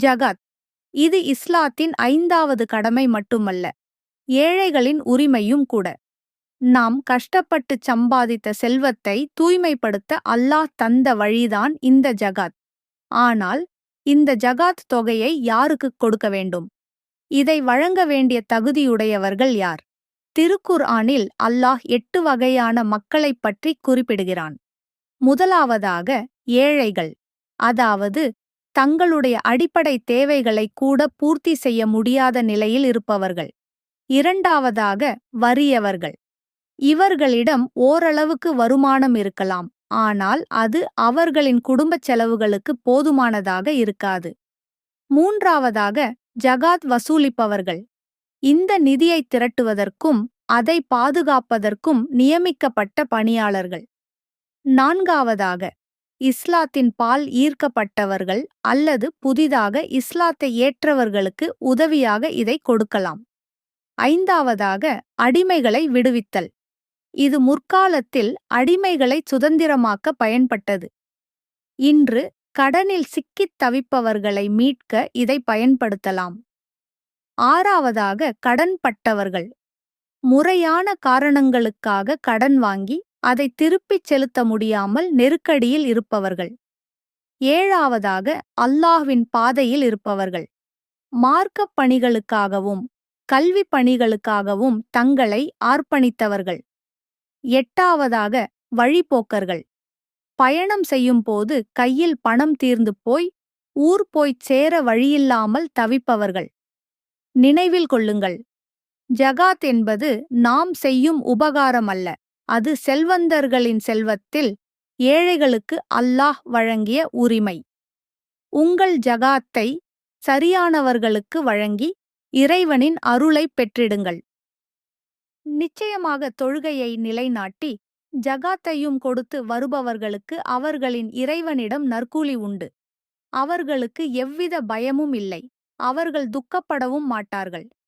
ஜகாத் இது இஸ்லாத்தின் 5வது கடமை மட்டுமல்ல, ஏழைகளின் உரிமையும் கூட. நாம் கஷ்டப்பட்டு சம்பாதித்த செல்வத்தை தூய்மைப்படுத்த அல்லாஹ் தந்த வழிதான் இந்த ஜகாத். ஆனால் இந்த ஜகாத் தொகையை யாருக்குக் கொடுக்க வேண்டும்? இதை வழங்க வேண்டிய தகுதியுடையவர்கள் யார்? திருக்குர்ஆனில் அல்லாஹ் 8 வகையான மக்களைப் பற்றி குறிப்பிடுகிறான். முதலாவதாக ஏழைகள், அதாவது தங்களுடைய அடிப்படை தேவைகளை கூட பூர்த்தி செய்ய முடியாத நிலையில் இருப்பவர்கள். இரண்டாவதாக வறியவர்கள். இவர்களிடம் ஓரளவுக்கு வருமானம் இருக்கலாம், ஆனால் அது அவர்களின் குடும்பச் செலவுகளுக்கு போதுமானதாக இருக்காது. மூன்றாவதாக ஜகாத் வசூலிப்பவர்கள். இந்த நிதியை திரட்டுவதற்கும் அதை பாதுகாப்பதற்கும் நியமிக்கப்பட்ட பணியாளர்கள். நான்காவதாக இஸ்லாத்தின் பால் ஈர்க்கப்பட்டவர்கள் அல்லது புதிதாக இஸ்லாத்தை ஏற்றவர்களுக்கு உதவியாக இதை கொடுக்கலாம். ஐந்தாவதாக அடிமைகளை விடுவித்தல். இது முற்காலத்தில் அடிமைகளை சுதந்திரமாக்க பயன்பட்டது. இன்று கடனில் சிக்கித் தவிப்பவர்களை மீட்க இதை பயன்படுத்தலாம். ஆறாவதாக கடன்பட்டவர்கள். முறையான காரணங்களுக்காக கடன் வாங்கி அதை திருப்பிச் செலுத்த முடியாமல் நெருக்கடியில் இருப்பவர்கள். ஏழாவதாக அல்லாஹ்வின் பாதையில் இருப்பவர்கள். மார்க்கப் பணிகளுக்காகவும் கல்விப் பணிகளுக்காகவும் தங்களை அர்ப்பணித்தவர்கள். எட்டாவதாக வழிப்போக்கர்கள். பயணம் செய்யும்போது கையில் பணம் தீர்ந்து போய் ஊர் போய்ச் சேர வழியில்லாமல் தவிப்பவர்கள். நினைவில் கொள்ளுங்கள், ஜகாத் என்பது நாம் செய்யும் உபகாரம் அல்ல, அது செல்வந்தர்களின் செல்வத்தில் ஏழைகளுக்கு அல்லாஹ் வழங்கிய உரிமை. உங்கள் ஜகாத்தை சரியானவர்களுக்கு வழங்கி இறைவனின் அருளைப் பெற்றிடுங்கள். நிச்சயமாக தொழுகையை நிலைநாட்டி ஜகாத்தையும் கொடுத்து வருபவர்களுக்கு அவர்களின் இறைவனிடம் நற்கூலி உண்டு. அவர்களுக்கு எவ்வித பயமும் இல்லை, அவர்கள் துக்கப்படவும் மாட்டார்கள்.